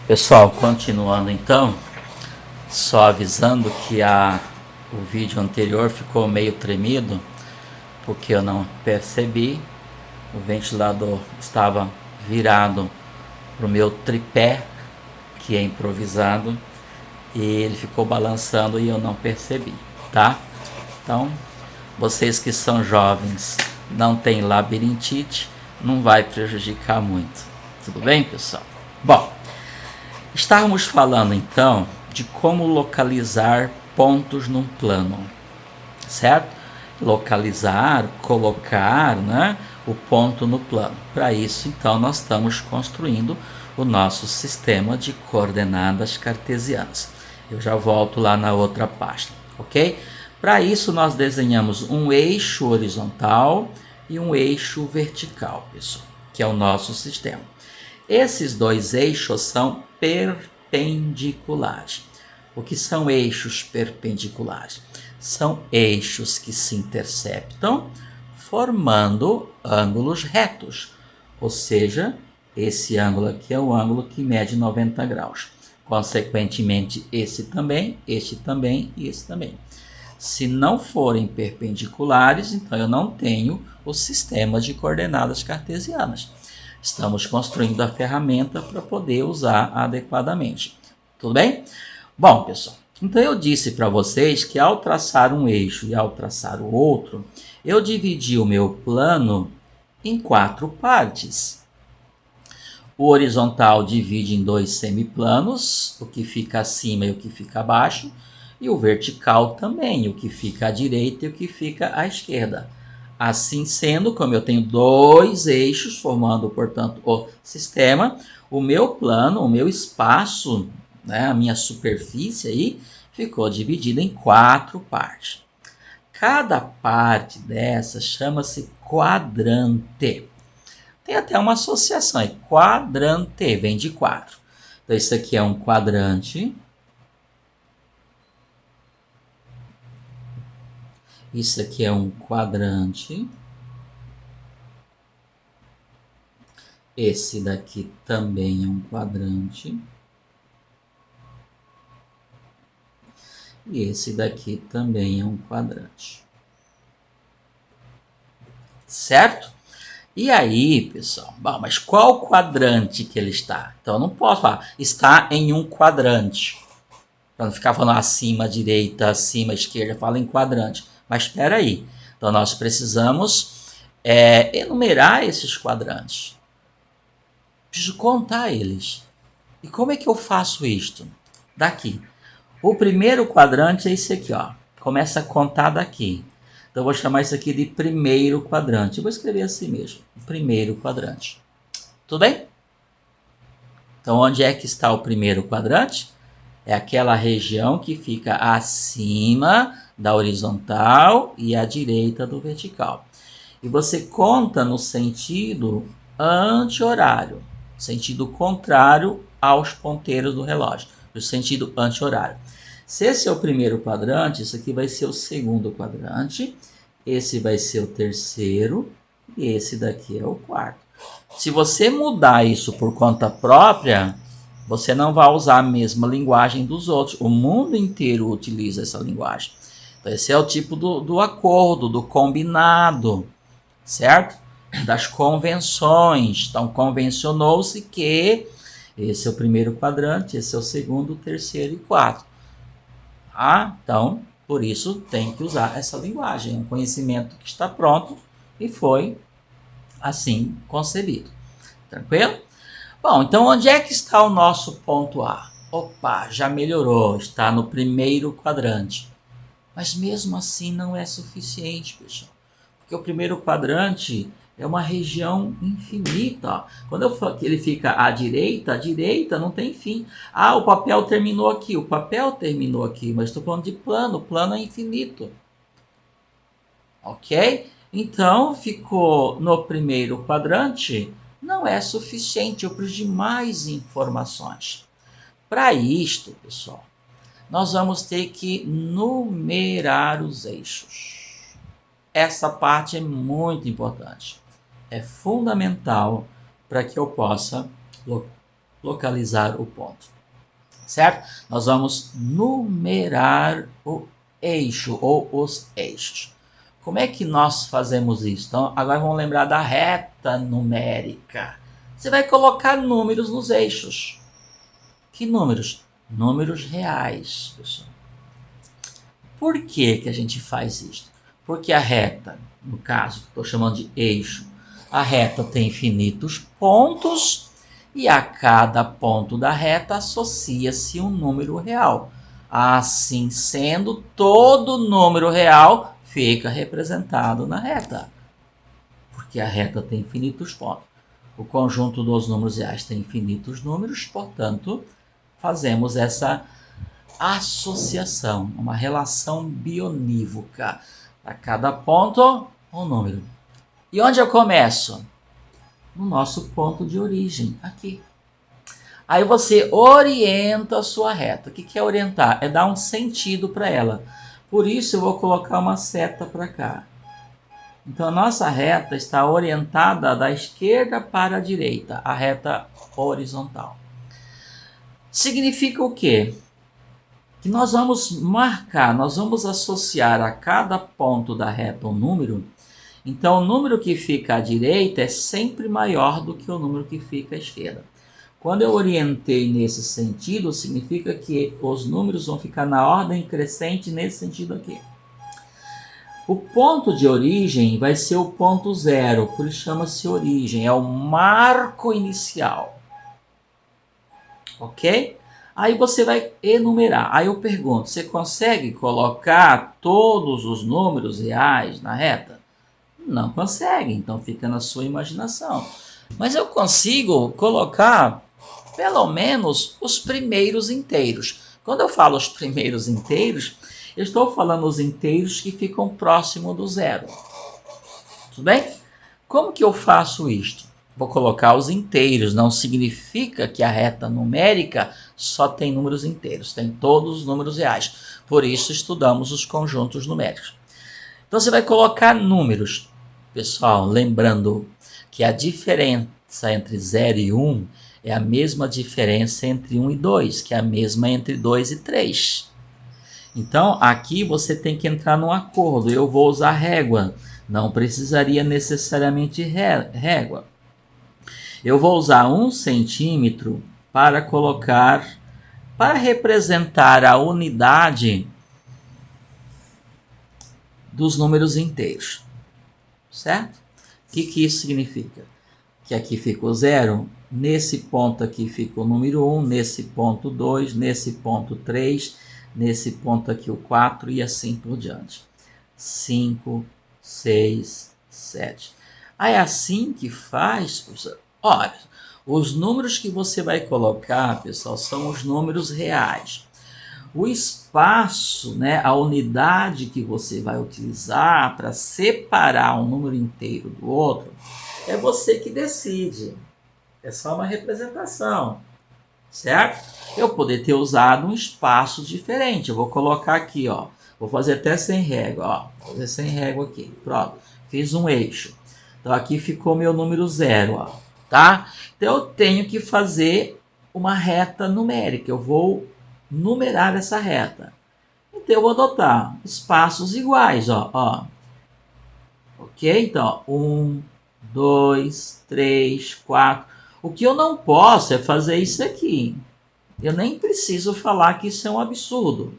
Pessoal, continuando então, só avisando que o vídeo anterior ficou meio tremido, porque eu não percebi, o ventilador estava virado para o meu tripé, que é improvisado, e ele ficou balançando e eu não percebi, tá? Então, vocês que são jovens, não tem labirintite, não vai prejudicar muito, tudo bem, pessoal? Bom, estávamos falando então de como localizar pontos num plano, certo? Localizar, colocar, né, o ponto no plano. Para isso, então, nós estamos construindo o nosso sistema de coordenadas cartesianas. Eu já volto lá na outra página, ok? Para isso, nós desenhamos um eixo horizontal e um eixo vertical, pessoal, que é o nosso sistema. Esses dois eixos são perpendiculares. O que são eixos perpendiculares? São eixos que se interceptam formando ângulos retos. Ou seja, esse ângulo aqui é o ângulo que mede 90 graus. Consequentemente, este também e esse também. Se não forem perpendiculares, então eu não tenho o sistema de coordenadas cartesianas. Estamos construindo a ferramenta para poder usar adequadamente. Tudo bem? Bom, pessoal, então eu disse para vocês que ao traçar um eixo e ao traçar o outro, eu dividi o meu plano em 4 partes. O horizontal divide em 2 semiplanos, o que fica acima e o que fica abaixo, e o vertical também, o que fica à direita e o que fica à esquerda. Assim sendo, como eu tenho 2 eixos formando, portanto, o sistema, o meu plano, o meu espaço, né, a minha superfície aí, ficou dividida em 4 partes. Cada parte dessa chama-se quadrante. Tem até uma associação, é quadrante, vem de 4. Então, isso aqui é um quadrante. Isso aqui é um quadrante. Esse daqui também é um quadrante. E esse daqui também é um quadrante. Certo? E aí, pessoal, bom, mas qual quadrante que ele está? Então, eu não posso falar, está em um quadrante. Para não ficar falando acima, direita, acima, esquerda, fala em quadrante. Mas espera aí. Então, nós precisamos enumerar esses quadrantes. Preciso contar eles. E como é que eu faço isto? Daqui. O primeiro quadrante é esse aqui, ó. Começa a contar daqui. Então, eu vou chamar isso aqui de primeiro quadrante. Eu vou escrever assim mesmo. Primeiro quadrante. Tudo bem? Então, onde é que está o primeiro quadrante? É aquela região que fica acima da horizontal e à direita do vertical. E você conta no sentido anti-horário, sentido contrário aos ponteiros do relógio, no sentido anti-horário. Se esse é o primeiro quadrante, isso aqui vai ser o segundo quadrante, esse vai ser o terceiro e esse daqui é o quarto. Se você mudar isso por conta própria, você não vai usar a mesma linguagem dos outros. O mundo inteiro utiliza essa linguagem. Então, esse é o tipo do acordo, do combinado, certo? Das convenções. Então, convencionou-se que esse é o primeiro quadrante, esse é o segundo, terceiro e quarto. Então, por isso, tem que usar essa linguagem. É um conhecimento que está pronto e foi assim concebido. Tranquilo? Bom, então onde é que está o nosso ponto A? Opa, já melhorou, está no primeiro quadrante. Mas mesmo assim não é suficiente, pessoal. Porque o primeiro quadrante é uma região infinita. Quando eu falo que ele fica à direita não tem fim. O papel terminou aqui, o papel terminou aqui, mas estou falando de plano, o plano é infinito. Ok? Então, ficou no primeiro quadrante, não é suficiente, eu preciso de mais informações. Para isto, pessoal, nós vamos ter que numerar os eixos. Essa parte é muito importante. É fundamental para que eu possa localizar o ponto, certo? Nós vamos numerar o eixo ou os eixos. Como é que nós fazemos isso? Então, agora vamos lembrar da reta numérica. Você vai colocar números nos eixos. Que números? Números reais, pessoal. Por que que a gente faz isso? Porque a reta, no caso que estou chamando de eixo, a reta tem infinitos pontos e a cada ponto da reta associa-se um número real. Assim sendo, todo número real fica representado na reta, porque a reta tem infinitos pontos. O conjunto dos números reais tem infinitos números, portanto, fazemos essa associação, uma relação bionívoca. A cada ponto, um número. E onde eu começo? No nosso ponto de origem, aqui. Aí você orienta a sua reta. O que é orientar? É dar um sentido para ela. Por isso eu vou colocar uma seta para cá. Então a nossa reta está orientada da esquerda para a direita, a reta horizontal. Significa o quê? Que nós vamos marcar, nós vamos associar a cada ponto da reta um número. Então o número que fica à direita é sempre maior do que o número que fica à esquerda. Quando eu orientei nesse sentido, significa que os números vão ficar na ordem crescente nesse sentido aqui. O ponto de origem vai ser o ponto zero, por isso chama-se origem, é o marco inicial. Ok? Aí você vai enumerar. Aí eu pergunto, você consegue colocar todos os números reais na reta? Não consegue, então fica na sua imaginação. Mas eu consigo colocar pelo menos os primeiros inteiros. Quando eu falo os primeiros inteiros, eu estou falando os inteiros que ficam próximo do zero. Tudo bem? Como que eu faço isto? Vou colocar os inteiros, não significa que a reta numérica só tem números inteiros, tem todos os números reais. Por isso estudamos os conjuntos numéricos. Então você vai colocar números. Pessoal, lembrando que a diferença entre 0 e 1 é a mesma diferença entre 1 e 2, que é a mesma entre 2 e 3. Então, aqui você tem que entrar num acordo. Eu vou usar régua. Não precisaria necessariamente régua. Eu vou usar 1 centímetro para colocar, para representar a unidade dos números inteiros. Certo? O que isso significa? Que aqui fica o 0, nesse ponto aqui fica o número 1, nesse ponto 2, nesse ponto 3, nesse ponto aqui o 4 e assim por diante. 5, 6, 7. Aí é assim que faz, professor. Olha, os números que você vai colocar, pessoal, são os números reais. O espaço, né, a unidade que você vai utilizar para separar um número inteiro do outro, é você que decide. É só uma representação, certo? Eu poderia ter usado um espaço diferente. Eu vou colocar aqui, ó. Vou fazer até sem régua, ó. Vou fazer sem régua aqui. Pronto. Fiz um eixo. Então aqui ficou meu número 0, ó. Tá? Então eu tenho que fazer uma reta numérica. Eu vou numerar essa reta. Então eu vou adotar espaços iguais, ó. Ok? Então, 1, 2, 3, 4. O que eu não posso é fazer isso aqui. Eu nem preciso falar que isso é um absurdo.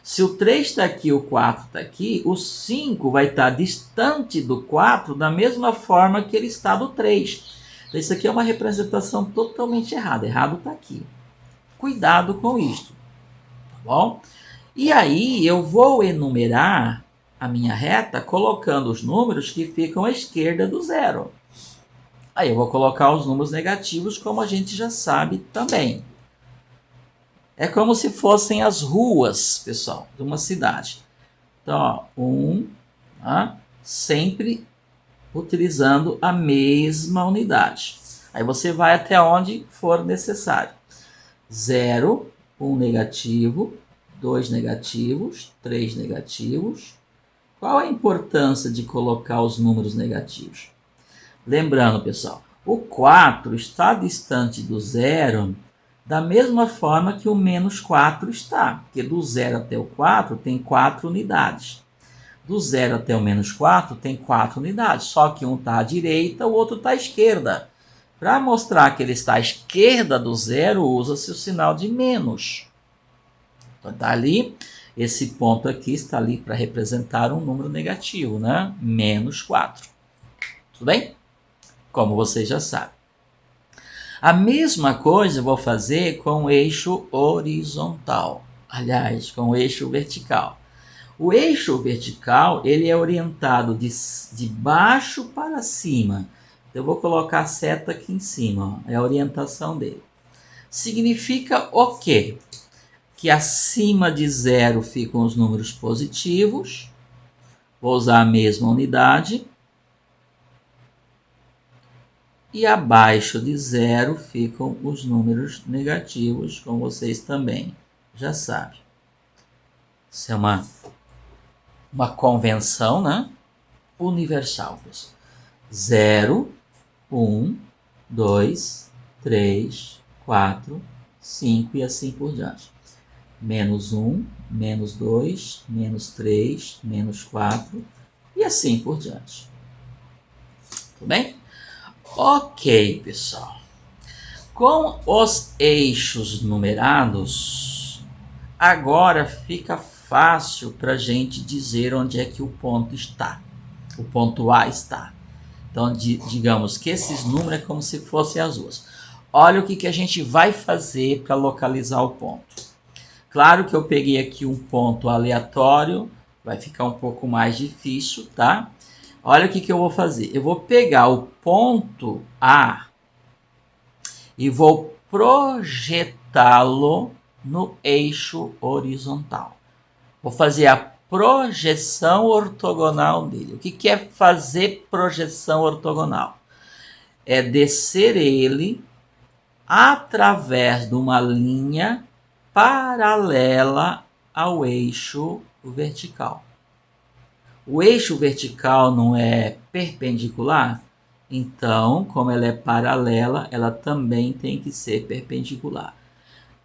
Se o 3 está aqui, o 4 está aqui, o 5 vai estar distante do 4 da mesma forma que ele está do 3. Então, isso aqui é uma representação totalmente errada. Errado está aqui. Cuidado com isso. Tá bom? E aí eu vou enumerar a minha reta colocando os números que ficam à esquerda do 0. Aí eu vou colocar os números negativos, como a gente já sabe também. É como se fossem as ruas, pessoal, de uma cidade. Então, ó, sempre utilizando a mesma unidade. Aí você vai até onde for necessário. 0, 1 negativo, 2 negativos, 3 negativos. Qual a importância de colocar os números negativos? Lembrando, pessoal, O 4 está distante do zero da mesma forma que o menos 4 está, porque do 0 até o 4 tem 4 unidades. Do 0 até o menos 4 tem 4 unidades, só que um está à direita, o outro está à esquerda. Para mostrar que ele está à esquerda do zero, usa-se o sinal de menos. Então está ali, esse ponto aqui está ali para representar um número negativo, né? Menos 4. Tudo bem? Como vocês já sabem. A mesma coisa eu vou fazer com o eixo horizontal. Aliás, com o eixo vertical. O eixo vertical, ele é orientado de baixo para cima. Eu vou colocar a seta aqui em cima, ó, é a orientação dele. Significa o quê? Que acima de zero ficam os números positivos. Vou usar a mesma unidade. E abaixo de zero ficam os números negativos, como vocês também já sabem. Isso é uma convenção, né? Universal. 0, 1, 2, 3, 4, 5 e assim por diante. Menos 1, menos 2, menos 3, menos 4 e assim por diante. Tudo bem? Ok, pessoal. Com os eixos numerados, agora fica fácil para a gente dizer onde é que o ponto está. O ponto A está. Então, digamos que esses números é como se fossem as ruas. Olha o que a gente vai fazer para localizar o ponto. Claro que eu peguei aqui um ponto aleatório, vai ficar um pouco mais difícil, tá? Olha o que eu vou fazer. Eu vou pegar o ponto A e vou projetá-lo no eixo horizontal. Vou fazer a projeção ortogonal dele. O que é fazer projeção ortogonal? É descer ele através de uma linha paralela ao eixo vertical. O eixo vertical não é perpendicular? Então, como ela é paralela, ela também tem que ser perpendicular.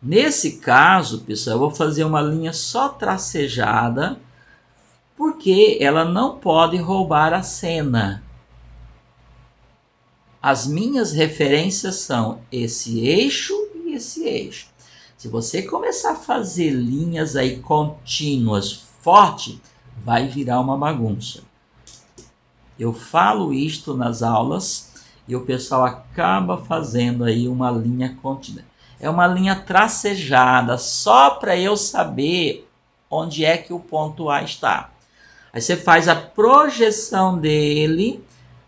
Nesse caso, pessoal, eu vou fazer uma linha só tracejada, porque ela não pode roubar a cena. As minhas referências são esse eixo e esse eixo. Se você começar a fazer linhas aí contínuas, forte, vai virar uma bagunça. Eu falo isto nas aulas e o pessoal acaba fazendo aí uma linha contínua. É uma linha tracejada, só para eu saber onde é que o ponto A está. Aí você faz a projeção dele.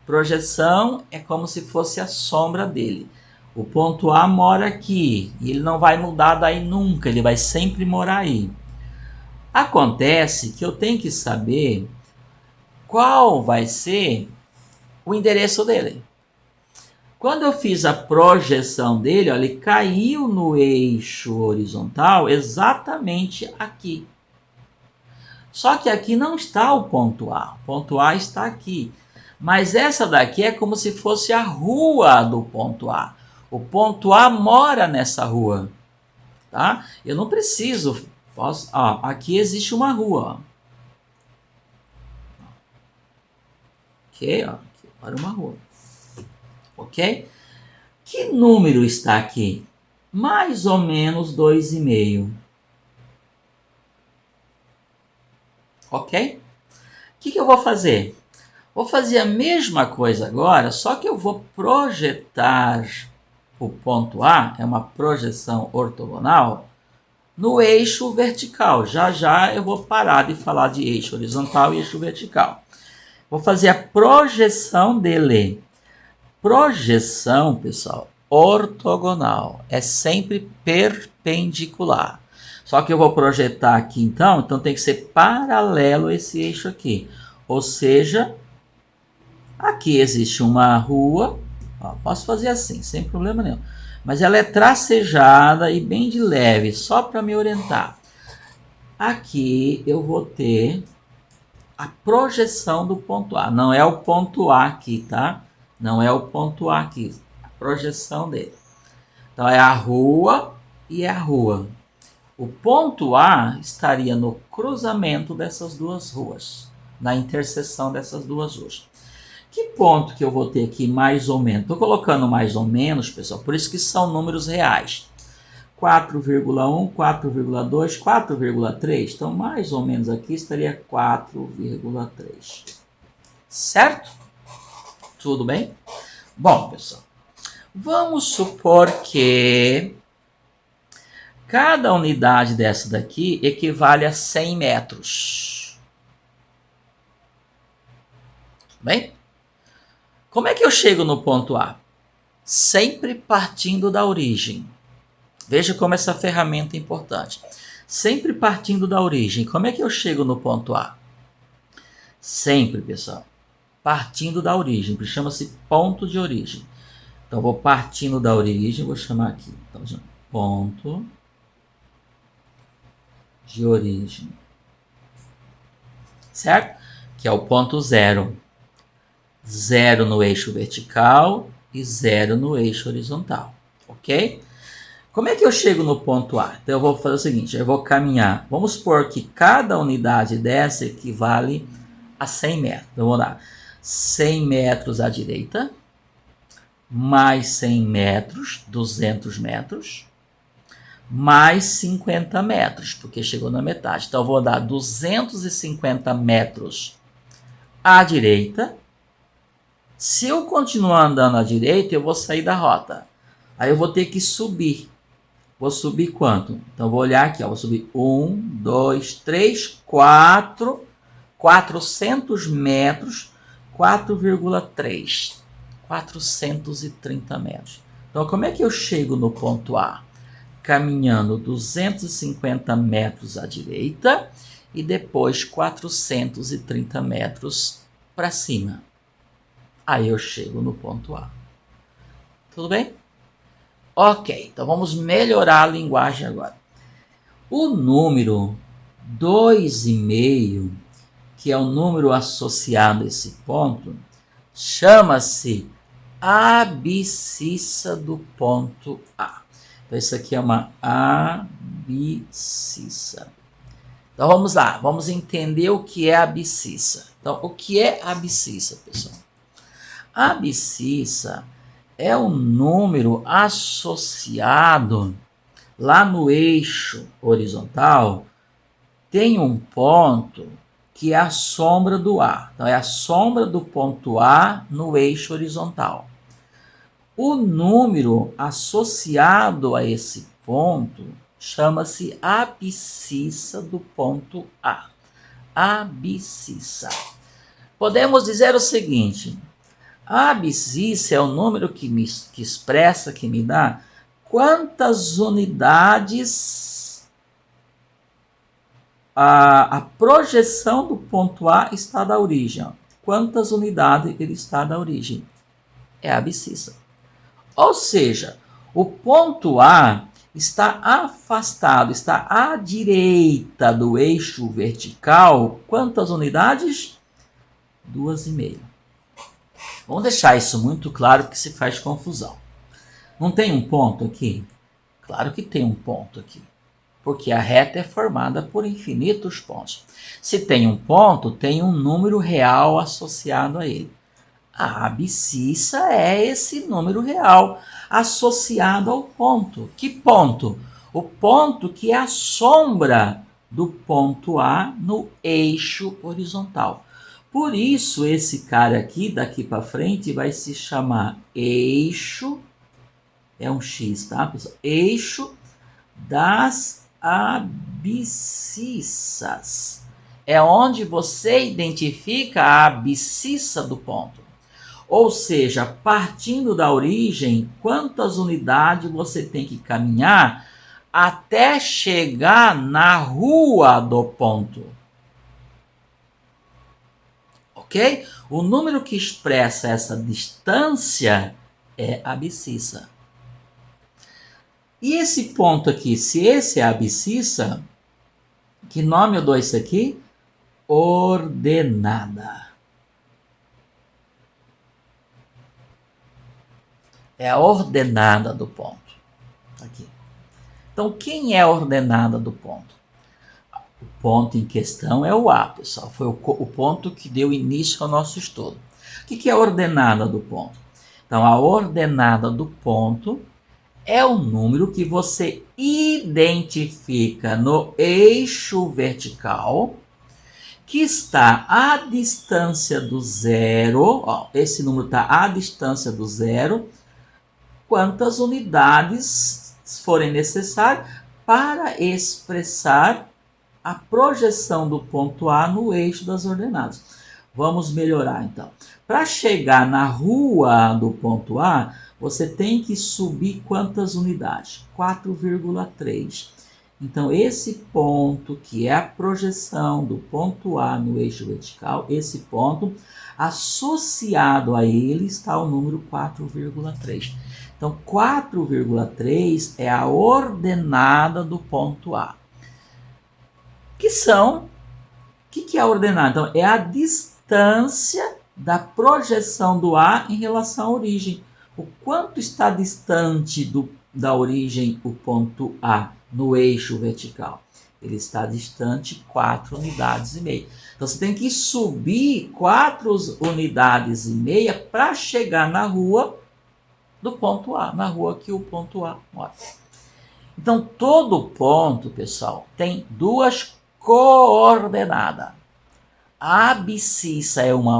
Projeção é como se fosse a sombra dele. O ponto A mora aqui e ele não vai mudar daí nunca, ele vai sempre morar aí. Acontece que eu tenho que saber qual vai ser o endereço dele. Quando eu fiz a projeção dele, olha, ele caiu no eixo horizontal exatamente aqui. Só que aqui não está o ponto A. O ponto A está aqui. Mas essa daqui é como se fosse a rua do ponto A. O ponto A mora nessa rua. Tá? Eu não preciso... aqui existe uma rua. Ok? Aqui para uma rua. Ok? Que número está aqui? Mais ou menos 2,5. Ok? O que eu vou fazer? Vou fazer a mesma coisa agora, só que eu vou projetar o ponto A, é uma projeção ortogonal, no eixo vertical. Já já eu vou parar de falar de eixo horizontal e eixo vertical. Vou fazer a projeção dele. Projeção, pessoal, ortogonal. É sempre perpendicular. Só que eu vou projetar aqui, então tem que ser paralelo a esse eixo aqui. Ou seja, aqui existe uma rua. Posso fazer assim, sem problema nenhum. Mas ela é tracejada e bem de leve, só para me orientar. Aqui eu vou ter a projeção do ponto A. Não é o ponto A aqui, tá? Não é o ponto A aqui. projeção dele. Então é a rua e é a rua. O ponto A estaria no cruzamento dessas duas ruas, na interseção dessas duas ruas. Que ponto que eu vou ter aqui mais ou menos? Estou colocando mais ou menos, pessoal, por isso que são números reais. 4,1, 4,2, 4,3. Então, mais ou menos aqui estaria 4,3. Certo? Tudo bem? Bom, pessoal, vamos supor que cada unidade dessa daqui equivale a 100 metros. Tudo bem? Como é que eu chego no ponto A? Sempre partindo da origem. Veja como essa ferramenta é importante. Sempre partindo da origem. Como é que eu chego no ponto A? Sempre, pessoal, partindo da origem. Chama-se ponto de origem. Então, vou partindo da origem, vou chamar aqui. Então, ponto de origem. Certo? Que é o ponto 0. 0 no eixo vertical e 0 no eixo horizontal. Ok? Como é que eu chego no ponto A? Então, eu vou fazer o seguinte, eu vou caminhar. Vamos supor que cada unidade dessa equivale a 100 metros. Então, vamos lá. 100 metros à direita, mais 100 metros, 200 metros, mais 50 metros, porque chegou na metade. Então, eu vou dar 250 metros à direita. Se eu continuar andando à direita, eu vou sair da rota. Aí eu vou ter que subir. Vou subir quanto? Então, vou olhar aqui. Vou subir 1, 2, 3, 4, 400 metros, 4,3. 430 metros. Então, como é que eu chego no ponto A? Caminhando 250 metros à direita e depois 430 metros para cima. Aí eu chego no ponto A. Tudo bem? Ok, então vamos melhorar a linguagem agora. O número 2,5, que é o número associado a esse ponto, chama-se abscissa do ponto A. Então, isso aqui é uma abscissa. Então, vamos lá, vamos entender o que é abscissa. Então, o que é abscissa, pessoal? A abscissa é um número associado lá no eixo horizontal, tem um ponto que é a sombra do A. Então, é a sombra do ponto A no eixo horizontal. O número associado a esse ponto chama-se abscissa do ponto A. Abscissa. Podemos dizer o seguinte: a abscissa é o número que expressa, que me dá quantas unidades a projeção do ponto A está da origem. Quantas unidades ele está da origem? É a abscissa. Ou seja, o ponto A está afastado, está à direita do eixo vertical. Quantas unidades? 2,5. Vamos deixar isso muito claro, porque se faz confusão. Não tem um ponto aqui? Claro que tem um ponto aqui, porque a reta é formada por infinitos pontos. Se tem um ponto, tem um número real associado a ele. A abscissa é esse número real associado ao ponto. Que ponto? O ponto que é a sombra do ponto A no eixo horizontal. Por isso, esse cara aqui, daqui para frente, vai se chamar eixo, é um X, tá, pessoal? Eixo das abscissas. É onde você identifica a abscissa do ponto. Ou seja, partindo da origem, quantas unidades você tem que caminhar até chegar na rua do ponto. Ok? O número que expressa essa distância é a abscissa. E esse ponto aqui, se esse é a abscissa, que nome eu dou isso aqui? Ordenada. É a ordenada do ponto. Aqui. Então, quem é a ordenada do ponto? O ponto em questão é o A, pessoal. Foi o ponto que deu início ao nosso estudo. O que é a ordenada do ponto? Então, a ordenada do ponto é o número que você identifica no eixo vertical, que está à distância do zero. Ó, esse número está à distância do zero. Quantas unidades forem necessárias para expressar a projeção do ponto A no eixo das ordenadas. Vamos melhorar então. Para chegar na rua do ponto A, você tem que subir quantas unidades? 4,3. Então, esse ponto, que é a projeção do ponto A no eixo vertical, esse ponto, associado a ele está o número 4,3. Então, 4,3 é a ordenada do ponto A. O que é a ordenada? Então, é a distância da projeção do A em relação à origem. O quanto está distante da origem o ponto A no eixo vertical? Ele está distante 4 unidades e meia. Então, você tem que subir 4 unidades e meia para chegar na rua do ponto A, na rua que o ponto A mora. Então, todo ponto, pessoal, tem duas coordenadas. A abscissa é uma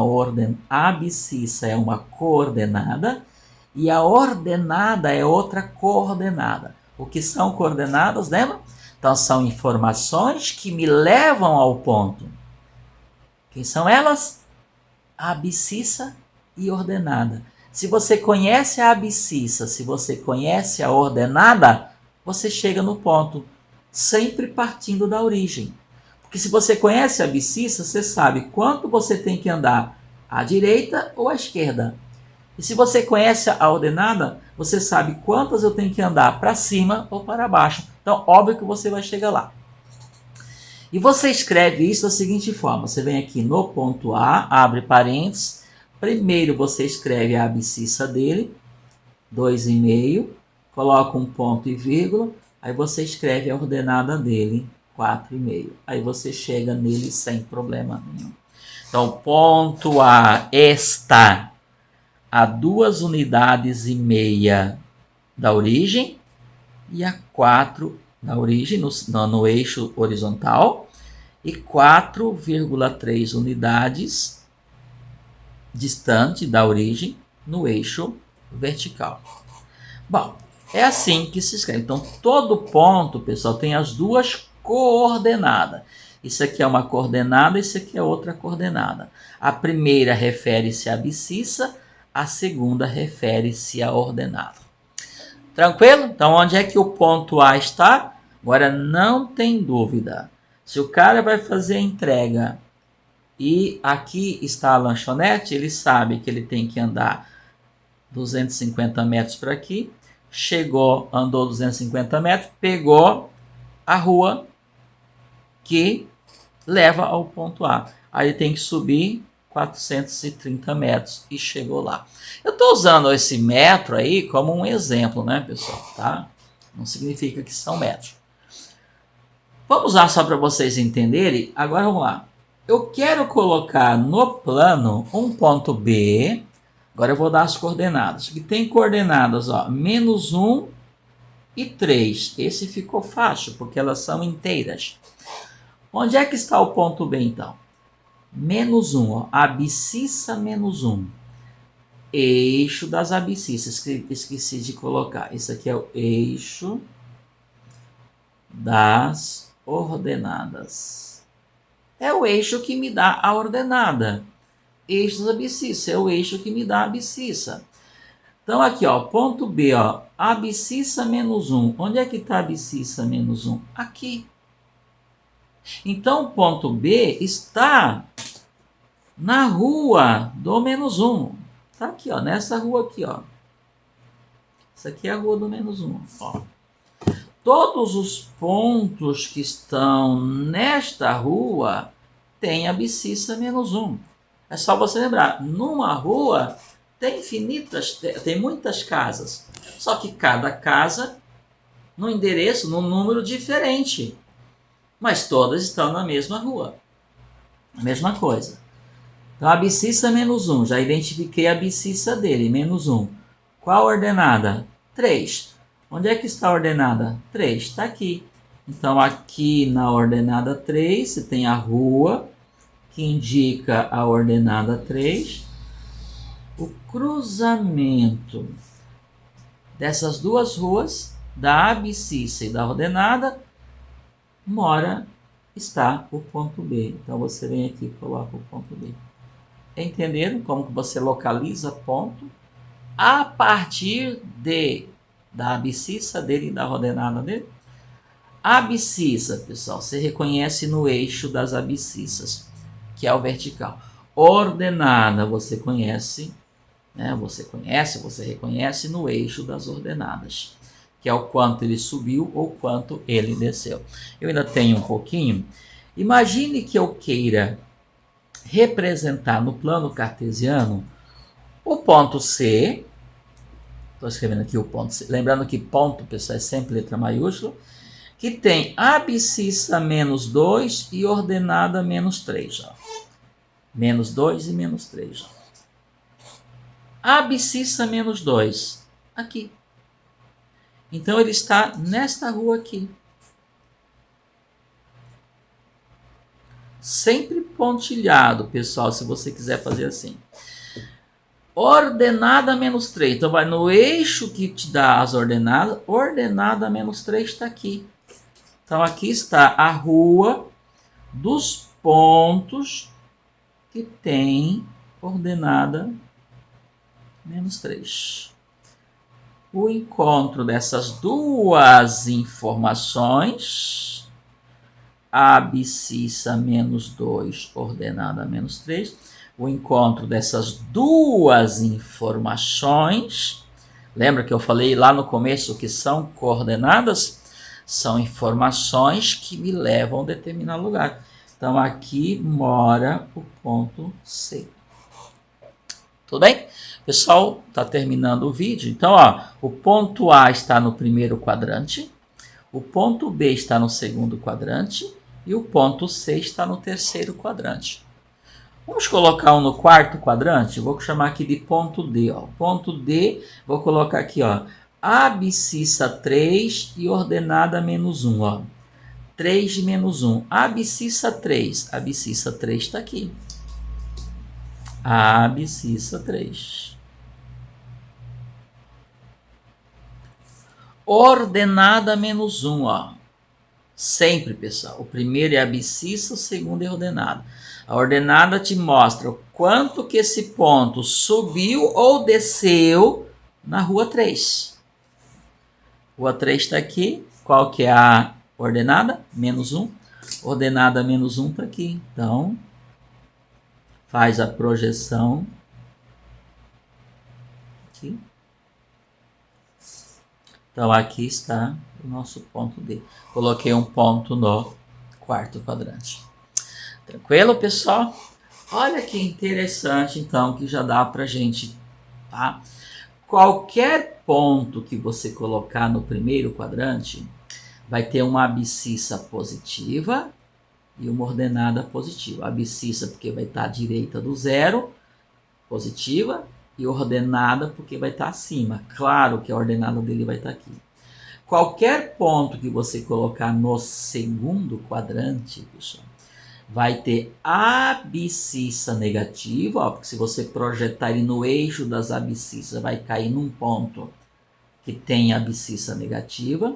coordenada e a ordenada é outra coordenada. O que são coordenadas, lembra? Então, são informações que me levam ao ponto. Quem são elas? A abscissa e ordenada. Se você conhece a abscissa, se você conhece a ordenada, você chega no ponto, sempre partindo da origem. Porque se você conhece a abscissa, você sabe quanto você tem que andar à direita ou à esquerda. E se você conhece a ordenada, você sabe quantas eu tenho que andar para cima ou para baixo. Então, óbvio que você vai chegar lá. E você escreve isso da seguinte forma. Você vem aqui no ponto A, abre parênteses. Primeiro você escreve a abscissa dele, 2,5. Coloca um ponto e vírgula. Aí você escreve a ordenada dele, 4,5. Aí você chega nele sem problema nenhum. Então, ponto A está a 2 unidades e meia da origem e a 4 da origem no eixo horizontal e 4,3 unidades distante da origem no eixo vertical. Bom, é assim que se escreve. Então, todo ponto, pessoal, tem as duas coordenadas. Isso aqui é uma coordenada, isso aqui é outra coordenada. A primeira refere-se à abscissa, a segunda refere-se à ordenada. Tranquilo? Então, onde é que o ponto A está? Agora, não tem dúvida. Se o cara vai fazer a entrega e aqui está a lanchonete, ele sabe que ele tem que andar 250 metros para aqui. Chegou, andou 250 metros, pegou a rua que leva ao ponto A. Aí tem que subir 430 metros e chegou lá. Eu estou usando esse metro aí como um exemplo, né, pessoal? Tá? Não significa que são metros. Vamos lá só para vocês entenderem. Agora vamos lá. Eu quero colocar no plano um ponto B. Agora eu vou dar as coordenadas. Que tem coordenadas, ó, -1 e 3. Esse ficou fácil, porque elas são inteiras. Onde é que está o ponto B, então? -1, ó, abscissa -1. Eixo das abscissas. Esqueci de colocar. Esse aqui é o eixo das ordenadas. É o eixo que me dá a ordenada. Eixo das abscissas. É o eixo que me dá a abscissa. Então, aqui, ó, ponto B, ó, abscissa -1. Onde é que está a abscissa -1? Aqui. Então, o ponto B está na rua do -1. Está aqui, ó, nessa rua aqui, ó. Essa aqui é a rua do -1, ó. Todos os pontos que estão nesta rua têm abscissa -1. É só você lembrar, numa rua tem muitas casas. Só que cada casa no endereço, num número diferente. Mas todas estão na mesma rua. A mesma coisa. Então, abscissa menos 1. Já identifiquei a abscissa dele, menos 1. Qual a ordenada? 3. Onde é que está a ordenada? 3. Está aqui. Então, aqui na ordenada 3, você tem a rua, que indica a ordenada 3. O cruzamento dessas duas ruas, da abscissa e da ordenada, está o ponto B. Então, você vem aqui e coloca o ponto B. Entenderam como que você localiza ponto? A partir da abscissa dele e da ordenada dele. A abscissa, pessoal, você reconhece no eixo das abscissas, que é o vertical. Ordenada, você conhece, né? Você reconhece no eixo das ordenadas, que é o quanto ele subiu ou quanto ele desceu. Eu ainda tenho um pouquinho. Imagine que eu queira representar no plano cartesiano o ponto C. Estou escrevendo aqui o ponto C. Lembrando que ponto, pessoal, é sempre letra maiúscula. Que tem abscissa menos 2 e ordenada menos 3. Ó. Menos 2 e menos 3. Ó. Abscissa menos 2. Aqui. Então, ele está nesta rua aqui. Sempre pontilhado, pessoal, se você quiser fazer assim. Ordenada menos 3. Então, vai no eixo que te dá as ordenadas. Ordenada menos 3 está aqui. Então, aqui está a rua dos pontos que tem ordenada menos 3. O encontro dessas duas informações, abscissa menos 2, ordenada menos 3, o encontro dessas duas informações, lembra que eu falei lá no começo que são coordenadas? São informações que me levam a determinado lugar. Então, aqui mora o ponto C. Tudo bem? Pessoal, está terminando o vídeo. Então, ó, o ponto A está no primeiro quadrante, o ponto B está no segundo quadrante e o ponto C está no terceiro quadrante. Vamos colocar um no quarto quadrante? Vou chamar aqui de ponto D. Ó. Ponto D, vou colocar aqui, ó, abscissa 3 e ordenada menos 1. Ó. 3 menos 1. Abscissa 3. Abscissa 3 está aqui. Abscissa 3. Ordenada menos 1. Ó. Sempre, pessoal. O primeiro é abscissa, o segundo é ordenada. A ordenada te mostra o quanto que esse ponto subiu ou desceu na rua 3. Rua 3 está aqui. Qual que é a ordenada? Menos 1. Ordenada menos 1 está aqui. Então, faz a projeção aqui. Então, aqui está o nosso ponto D. Coloquei um ponto no quarto quadrante. Tranquilo, pessoal? Olha que interessante, então, que já dá para a gente, tá? Qualquer ponto que você colocar no primeiro quadrante vai ter uma abscissa positiva e uma ordenada positiva. A abscissa porque vai estar à direita do zero, positiva, e ordenada porque vai estar acima. Claro que a ordenada dele vai estar aqui. Qualquer ponto que você colocar no segundo quadrante, pessoal, vai ter abscissa negativa, ó, porque se você projetar ele no eixo das abscissas, vai cair num ponto que tem abscissa negativa,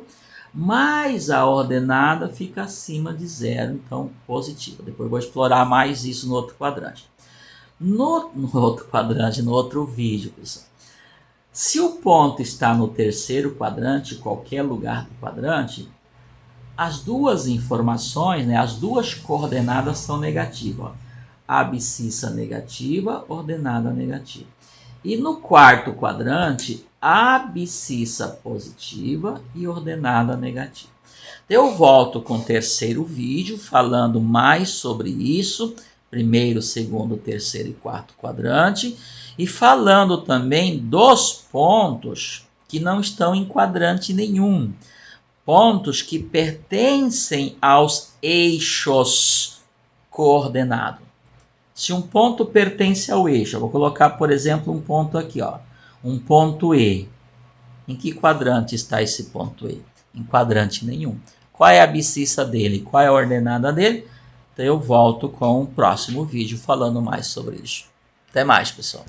mas a ordenada fica acima de zero, então positiva. Depois eu vou explorar mais isso no outro quadrante. No outro quadrante, no outro vídeo, pessoal. Se o ponto está no terceiro quadrante, qualquer lugar do quadrante, as duas informações, né, as duas coordenadas são negativas. Ó. Abscissa negativa, ordenada negativa. E no quarto quadrante, abscissa positiva e ordenada negativa. Eu volto com o terceiro vídeo falando mais sobre isso, primeiro, segundo, terceiro e quarto quadrante, e falando também dos pontos que não estão em quadrante nenhum, pontos que pertencem aos eixos coordenados. Se um ponto pertence ao eixo, eu vou colocar, por exemplo, um ponto aqui, ó, um ponto E. Em que quadrante está esse ponto E? Em quadrante nenhum. Qual é a abscissa dele? Qual é a ordenada dele? Então eu volto com o próximo vídeo falando mais sobre isso. Até mais, pessoal.